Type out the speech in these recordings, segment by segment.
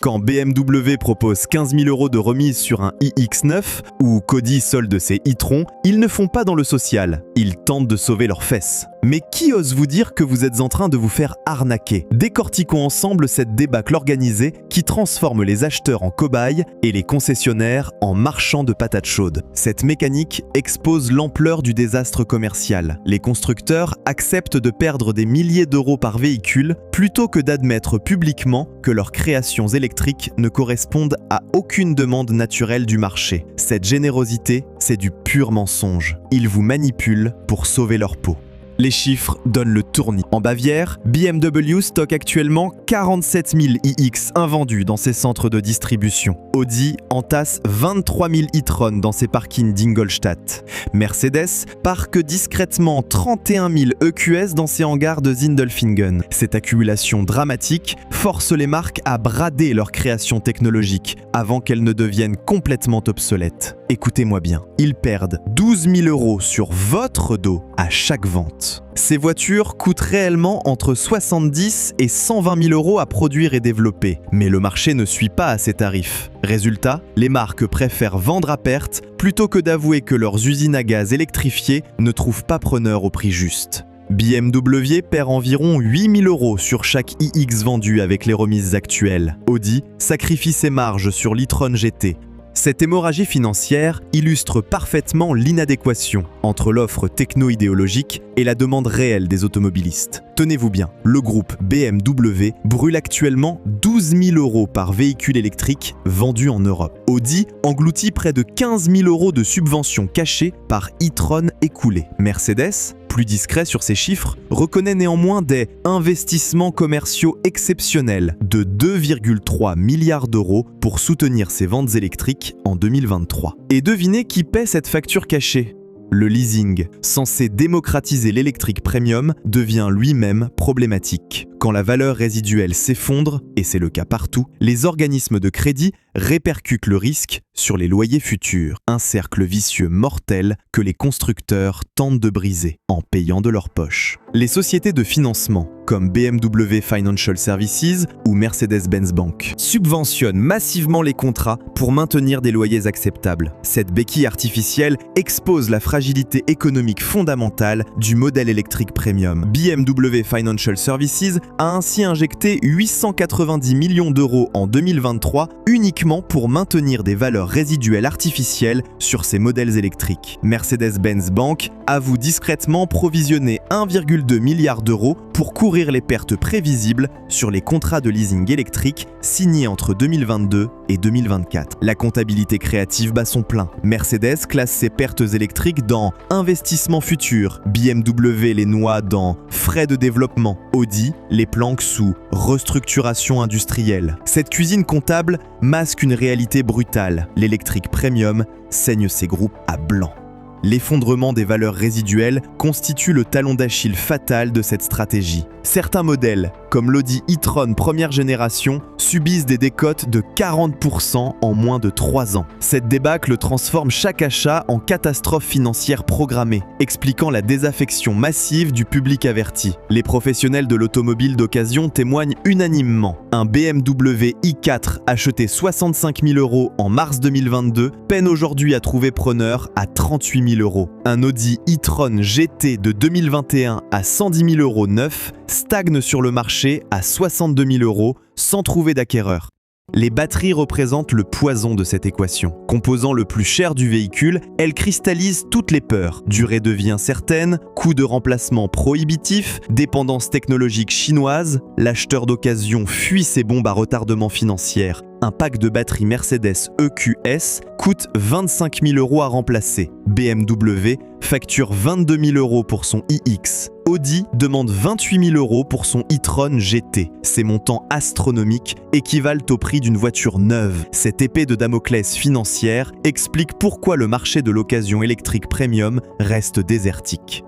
Quand BMW propose 15 000 € de remise sur un iX9 ou qu'Audi solde ses e-tron, ils ne font pas dans le social, ils tentent de sauver leurs fesses. Mais qui ose vous dire que vous êtes en train de vous faire arnaquer? Décortiquons ensemble cette débâcle organisée qui transforme les acheteurs en cobayes et les concessionnaires en marchands de patates chaudes. Cette mécanique expose l'ampleur du désastre commercial. Les constructeurs acceptent de perdre des milliers d'euros par véhicule plutôt que d'admettre publiquement que leurs créations électriques ne correspondent à aucune demande naturelle du marché. Cette générosité, c'est du pur mensonge. Ils vous manipulent pour sauver leur peau. Les chiffres donnent le tournis. En Bavière, BMW stocke actuellement 47 000 iX invendus dans ses centres de distribution. Audi entasse 23 000 e-tron dans ses parkings d'Ingolstadt. Mercedes parque discrètement 31 000 EQS dans ses hangars de Sindelfingen. Cette accumulation dramatique force les marques à brader leur création technologique avant qu'elles ne deviennent complètement obsolètes. Écoutez-moi bien, ils perdent 12 000 € sur votre dos à chaque vente. Ces voitures coûtent réellement entre 70 et 120 000 € à produire et développer, mais le marché ne suit pas à ces tarifs. Résultat, les marques préfèrent vendre à perte plutôt que d'avouer que leurs usines à gaz électrifiées ne trouvent pas preneur au prix juste. BMW perd environ 8 000 € sur chaque iX vendu avec les remises actuelles. Audi sacrifie ses marges sur l'e-tron GT. Cette hémorragie financière illustre parfaitement l'inadéquation entre l'offre techno-idéologique et la demande réelle des automobilistes. Tenez-vous bien, le groupe BMW brûle actuellement 12 000 € par véhicule électrique vendu en Europe. Audi engloutit près de 15 000 € de subventions cachées par e-tron écoulées. Mercedes, plus discret sur ses chiffres, reconnaît néanmoins des investissements commerciaux exceptionnels de 2,3 milliards d'euros pour soutenir ses ventes électriques en 2023. Et devinez qui paie cette facture cachée? Le leasing, censé démocratiser l'électrique premium, devient lui-même problématique. Quand la valeur résiduelle s'effondre, et c'est le cas partout, les organismes de crédit répercutent le risque sur les loyers futurs. Un cercle vicieux mortel que les constructeurs tentent de briser en payant de leur poche. Les sociétés de financement, comme BMW Financial Services ou Mercedes-Benz Bank, subventionnent massivement les contrats pour maintenir des loyers acceptables. Cette béquille artificielle expose la fragilité économique fondamentale du modèle électrique premium. BMW Financial Services a ainsi injecté 890 millions d'euros en 2023 uniquement pour maintenir des valeurs résiduelles artificielles sur ses modèles électriques. Mercedes-Benz Bank avoue discrètement provisionner 1,2 milliard d'euros pour couvrir les pertes prévisibles sur les contrats de leasing électrique signés entre 2022 et 2024. La comptabilité créative bat son plein. Mercedes classe ses pertes électriques dans investissement futur, BMW les noie dans frais de développement, Audi les planque sous restructuration industrielle. Cette cuisine comptable masque une réalité brutale. L'électrique premium saigne ses groupes à blanc. L'effondrement des valeurs résiduelles constitue le talon d'Achille fatal de cette stratégie. Certains modèles, comme l'Audi e-tron première génération, subissent des décotes de 40% en moins de 3 ans. Cette débâcle transforme chaque achat en catastrophe financière programmée, expliquant la désaffection massive du public averti. Les professionnels de l'automobile d'occasion témoignent unanimement. Un BMW i4 acheté 65 000 € en mars 2022 peine aujourd'hui à trouver preneur à 38 000 €. Un Audi e-tron GT de 2021 à 110 000 € neuf stagne sur le marché à 62 000 € sans trouver d'acquéreur. Les batteries représentent le poison de cette équation. Composant le plus cher du véhicule, elles cristallisent toutes les peurs. Durée de vie incertaine, coût de remplacement prohibitif, dépendance technologique chinoise, l'acheteur d'occasion fuit ses bombes à retardement financier. Un pack de batterie Mercedes EQS coûte 25 000 € à remplacer. BMW facture 22 000 € pour son iX. Audi demande 28 000 € pour son e-tron GT. Ces montants astronomiques équivalent au prix d'une voiture neuve. Cette épée de Damoclès financière explique pourquoi le marché de l'occasion électrique premium reste désertique.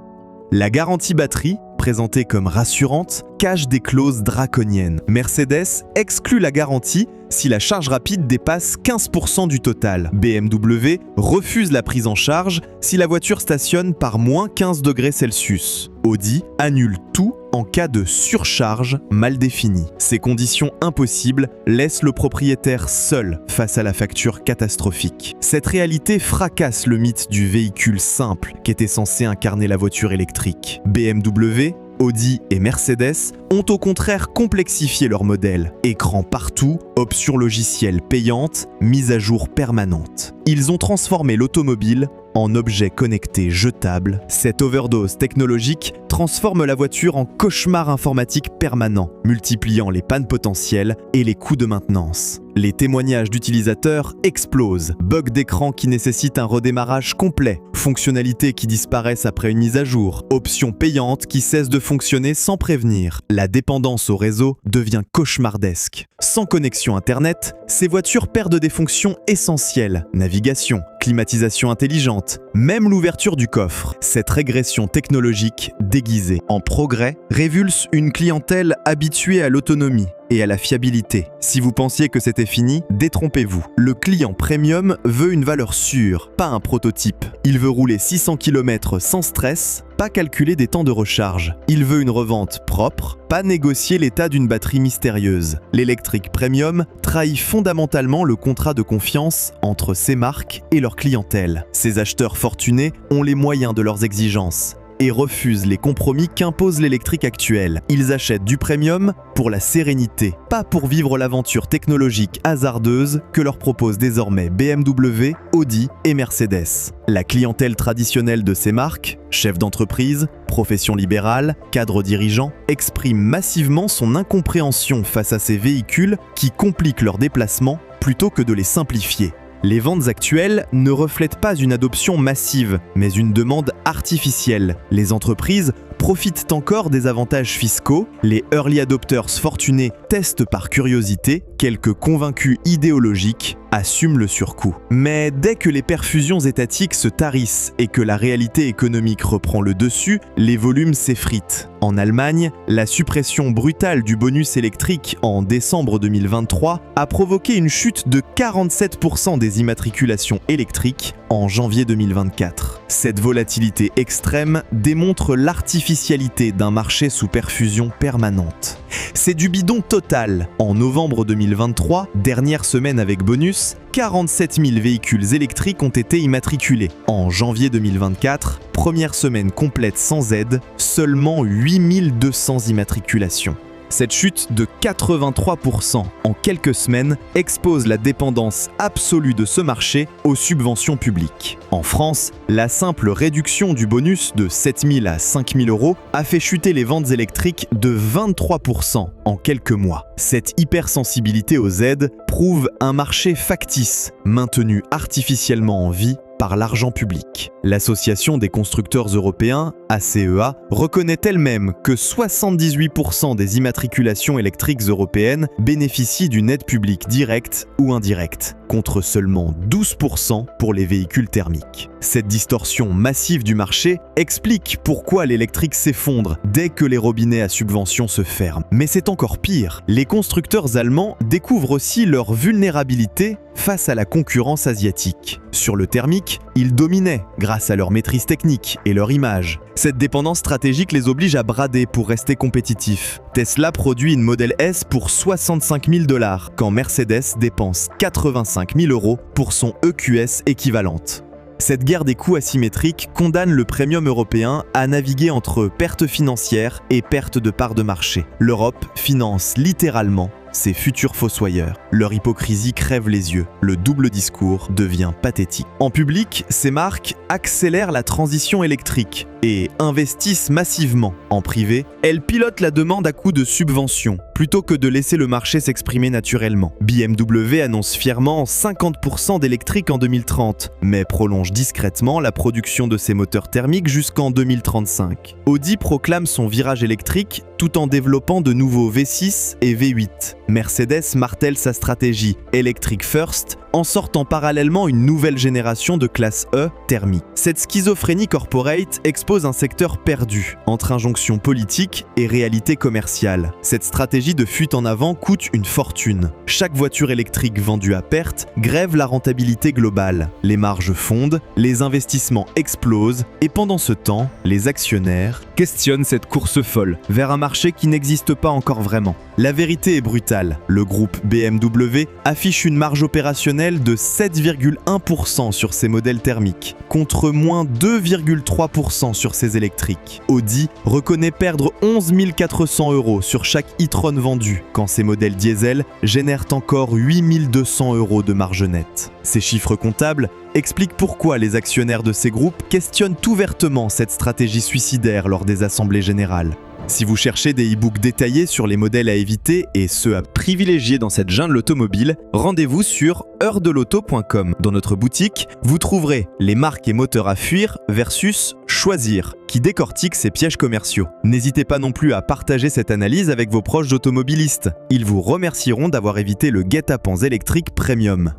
La garantie batterie, présentée comme rassurante, cache des clauses draconiennes. Mercedes exclut la garantie si la charge rapide dépasse 15% du total. BMW refuse la prise en charge si la voiture stationne par moins 15 degrés Celsius. Audi annule tout en cas de surcharge mal définie. Ces conditions impossibles laissent le propriétaire seul face à la facture catastrophique. Cette réalité fracasse le mythe du véhicule simple qu'était censé incarner la voiture électrique. BMW, Audi et Mercedes ont au contraire complexifié leur modèle. Écran partout, options logicielles payantes, mise à jour permanente. Ils ont transformé l'automobile en objet connecté jetable. Cette overdose technologique transforme la voiture en cauchemar informatique permanent, multipliant les pannes potentielles et les coûts de maintenance. Les témoignages d'utilisateurs explosent. Bugs d'écran qui nécessitent un redémarrage complet, fonctionnalités qui disparaissent après une mise à jour, options payantes qui cessent de fonctionner sans prévenir. La dépendance au réseau devient cauchemardesque. Sans connexion Internet, ces voitures perdent des fonctions essentielles, navigation, climatisation intelligente, même l'ouverture du coffre. Cette régression technologique déguisée en progrès révulse une clientèle habituée à l'autonomie et à la fiabilité. Si vous pensiez que c'était fini, détrompez-vous. Le client premium veut une valeur sûre, pas un prototype. Il veut rouler 600 km sans stress, pas calculer des temps de recharge. Il veut une revente propre, pas négocier l'état d'une batterie mystérieuse. L'électrique premium trahit fondamentalement le contrat de confiance entre ces marques et leur clientèle. Ces acheteurs fortunés ont les moyens de leurs exigences et refusent les compromis qu'impose l'électrique actuelle. Ils achètent du premium pour la sérénité, pas pour vivre l'aventure technologique hasardeuse que leur proposent désormais BMW, Audi et Mercedes. La clientèle traditionnelle de ces marques, chefs d'entreprise, profession libérale, cadres dirigeants, exprime massivement son incompréhension face à ces véhicules qui compliquent leurs déplacements plutôt que de les simplifier. Les ventes actuelles ne reflètent pas une adoption massive, mais une demande artificielle. Les entreprises profitent encore des avantages fiscaux, les early adopters fortunés testent par curiosité, quelques convaincus idéologiques assument le surcoût. Mais dès que les perfusions étatiques se tarissent et que la réalité économique reprend le dessus, les volumes s'effritent. En Allemagne, la suppression brutale du bonus électrique en décembre 2023 a provoqué une chute de 47% des immatriculations électriques en janvier 2024. Cette volatilité extrême démontre l'artificialité d'un marché sous perfusion permanente. C'est du bidon total. En novembre 2023, dernière semaine avec bonus, 47 000 véhicules électriques ont été immatriculés. En janvier 2024, première semaine complète sans aide, seulement 8 200 immatriculations. Cette chute de 83% en quelques semaines expose la dépendance absolue de ce marché aux subventions publiques. En France, la simple réduction du bonus de 7 000 à 5 000 euros a fait chuter les ventes électriques de 23% en quelques mois. Cette hypersensibilité aux aides prouve un marché factice, maintenu artificiellement en vie par l'argent public. L'Association des constructeurs européens, ACEA, reconnaît elle-même que 78% des immatriculations électriques européennes bénéficient d'une aide publique directe ou indirecte, contre seulement 12% pour les véhicules thermiques. Cette distorsion massive du marché explique pourquoi l'électrique s'effondre dès que les robinets à subvention se ferment. Mais c'est encore pire, les constructeurs allemands découvrent aussi leur vulnérabilité face à la concurrence asiatique. Sur le thermique, ils dominaient grâce à leur maîtrise technique et leur image. Cette dépendance stratégique les oblige à brader pour rester compétitifs. Tesla produit une Model S pour 65 000 $, quand Mercedes dépense 85 000 € pour son EQS équivalente. Cette guerre des coûts asymétriques condamne le premium européen à naviguer entre pertes financières et pertes de parts de marché. L'Europe finance littéralement ces futurs fossoyeurs. Leur hypocrisie crève les yeux. Le double discours devient pathétique. En public, ces marques accélèrent la transition électrique et investissent massivement. En privé, elles pilotent la demande à coups de subventions plutôt que de laisser le marché s'exprimer naturellement. BMW annonce fièrement 50% d'électrique en 2030, mais prolonge discrètement la production de ses moteurs thermiques jusqu'en 2035. Audi proclame son virage électrique tout en développant de nouveaux V6 et V8. Mercedes martèle sa stratégie Electric First en sortant parallèlement une nouvelle génération de classe E thermique. Cette schizophrénie corporate expose un secteur perdu entre injonction politique et réalité commerciale. Cette stratégie de fuite en avant coûte une fortune. Chaque voiture électrique vendue à perte grève la rentabilité globale. Les marges fondent, les investissements explosent et pendant ce temps, les actionnaires questionnent cette course folle vers un marché qui n'existe pas encore vraiment. La vérité est brutale. Le groupe BMW affiche une marge opérationnelle de 7,1% sur ses modèles thermiques, contre moins 2,3% sur ses électriques. Audi reconnaît perdre 11 400 € sur chaque e-tron vendu, quand ses modèles diesel génèrent encore 8 200 € de marge nette. Ces chiffres comptables expliquent pourquoi les actionnaires de ces groupes questionnent ouvertement cette stratégie suicidaire lors des assemblées générales. Si vous cherchez des e-books détaillés sur les modèles à éviter et ceux à privilégier dans cette jungle automobile, rendez-vous sur heure-de-l'auto.com. Dans notre boutique, vous trouverez les marques et moteurs à fuir versus choisir, qui décortique ces pièges commerciaux. N'hésitez pas non plus à partager cette analyse avec vos proches automobilistes. Ils vous remercieront d'avoir évité le guet-apens électrique premium.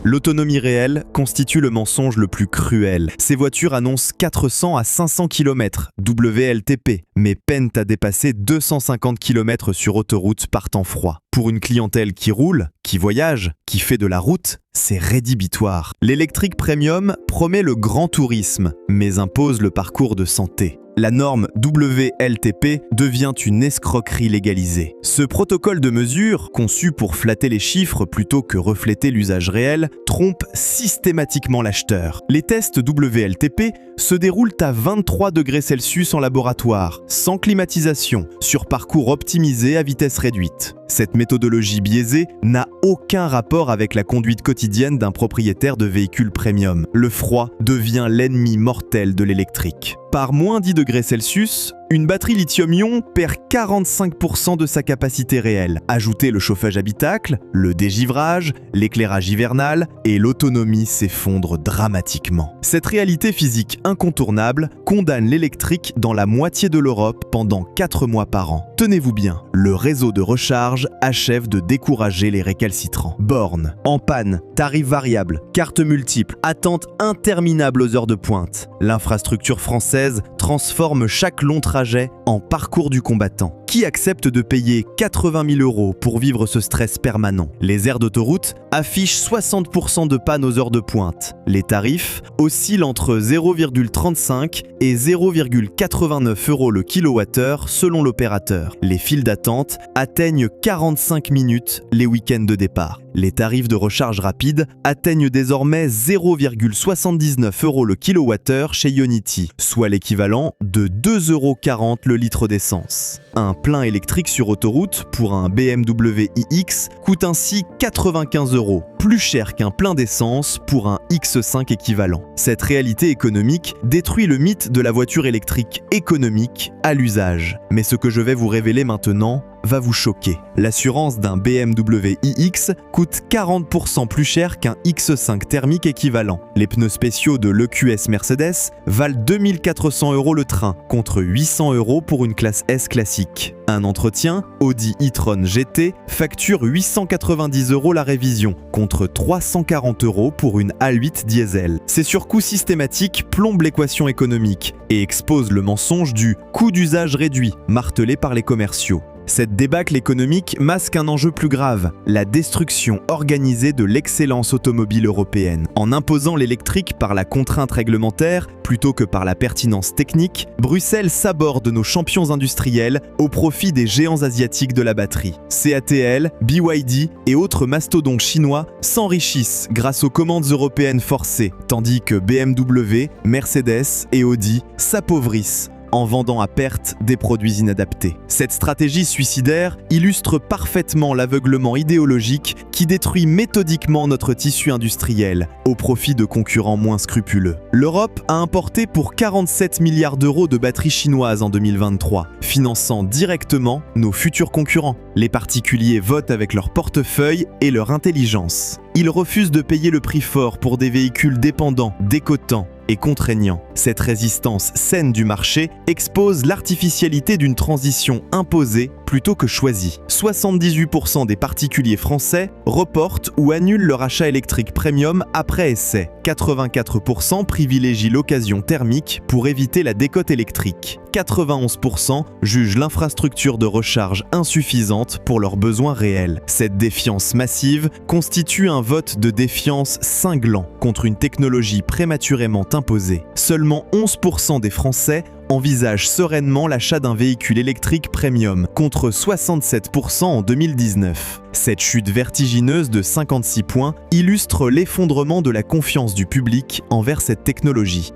L'autonomie réelle constitue le mensonge le plus cruel. Ces voitures annoncent 400 à 500 km WLTP, mais peinent à dépasser 250 km sur autoroute par temps froid. Pour une clientèle qui roule, qui voyage, qui fait de la route, c'est rédhibitoire. L'électrique premium promet le grand tourisme, mais impose le parcours de santé. La norme WLTP devient une escroquerie légalisée. Ce protocole de mesure, conçu pour flatter les chiffres plutôt que refléter l'usage réel, trompe systématiquement l'acheteur. Les tests WLTP se déroulent à 23 degrés Celsius en laboratoire, sans climatisation, sur parcours optimisé à vitesse réduite. Cette méthodologie biaisée n'a aucun rapport avec la conduite quotidienne d'un propriétaire de véhicule premium. Le froid devient l'ennemi mortel de l'électrique. Par moins 10 degrés Celsius, une batterie lithium-ion perd 45% de sa capacité réelle. Ajoutez le chauffage habitacle, le dégivrage, l'éclairage hivernal et l'autonomie s'effondre dramatiquement. Cette réalité physique incontournable condamne l'électrique dans la moitié de l'Europe pendant 4 mois par an. Tenez-vous bien, le réseau de recharge achève de décourager les récalcitrants. Bornes, en panne, tarifs variables, cartes multiples, attentes interminables aux heures de pointe. L'infrastructure française transforme chaque long trajet en parcours du combattant. Qui accepte de payer 80 000 € pour vivre ce stress permanent? Les aires d'autoroute affichent 60% de panne aux heures de pointe. Les tarifs oscillent entre 0,35 et 0,89 € le kilowattheure selon l'opérateur. Les files d'attente atteignent 45 minutes les week-ends de départ. Les tarifs de recharge rapide atteignent désormais 0,79 € le kilowattheure chez Ionity, soit l'équivalent de 2,40 € le litre d'essence. Un plein électrique sur autoroute pour un BMW iX coûte ainsi 95 €, plus cher qu'un plein d'essence pour un X5 équivalent. Cette réalité économique détruit le mythe de la voiture électrique économique à l'usage. Mais ce que je vais vous révéler maintenant va vous choquer. L'assurance d'un BMW iX coûte 40% plus cher qu'un X5 thermique équivalent. Les pneus spéciaux de l'EQS Mercedes valent 2400 € le train, contre 800 € pour une classe S classique. Un entretien, Audi e-tron GT, facture 890 € la révision, contre 340 € pour une A8 diesel. Ces surcoûts systématiques plombent l'équation économique et exposent le mensonge du coût d'usage réduit, martelé par les commerciaux. Cette débâcle économique masque un enjeu plus grave, la destruction organisée de l'excellence automobile européenne. En imposant l'électrique par la contrainte réglementaire plutôt que par la pertinence technique, Bruxelles saborde nos champions industriels au profit des géants asiatiques de la batterie. CATL, BYD et autres mastodontes chinois s'enrichissent grâce aux commandes européennes forcées, tandis que BMW, Mercedes et Audi s'appauvrissent en vendant à perte des produits inadaptés. Cette stratégie suicidaire illustre parfaitement l'aveuglement idéologique qui détruit méthodiquement notre tissu industriel au profit de concurrents moins scrupuleux. L'Europe a importé pour 47 milliards d'euros de batteries chinoises en 2023, finançant directement nos futurs concurrents. Les particuliers votent avec leur portefeuille et leur intelligence. Ils refusent de payer le prix fort pour des véhicules dépendants, décotants et contraignant. Cette résistance saine du marché expose l'artificialité d'une transition imposée plutôt que choisi. 78% des particuliers français reportent ou annulent leur achat électrique premium après essai. 84% privilégient l'occasion thermique pour éviter la décote électrique. 91% jugent l'infrastructure de recharge insuffisante pour leurs besoins réels. Cette défiance massive constitue un vote de défiance cinglant contre une technologie prématurément imposée. Seulement 11% des Français envisagent sereinement l'achat d'un véhicule électrique premium, contre 67% en 2019. Cette chute vertigineuse de 56 points illustre l'effondrement de la confiance du public envers cette technologie.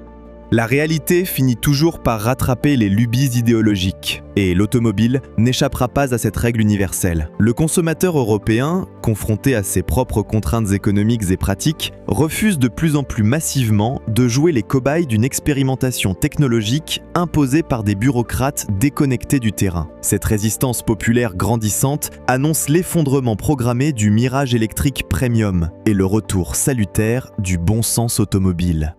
La réalité finit toujours par rattraper les lubies idéologiques, et l'automobile n'échappera pas à cette règle universelle. Le consommateur européen, confronté à ses propres contraintes économiques et pratiques, refuse de plus en plus massivement de jouer les cobayes d'une expérimentation technologique imposée par des bureaucrates déconnectés du terrain. Cette résistance populaire grandissante annonce l'effondrement programmé du mirage électrique premium et le retour salutaire du bon sens automobile.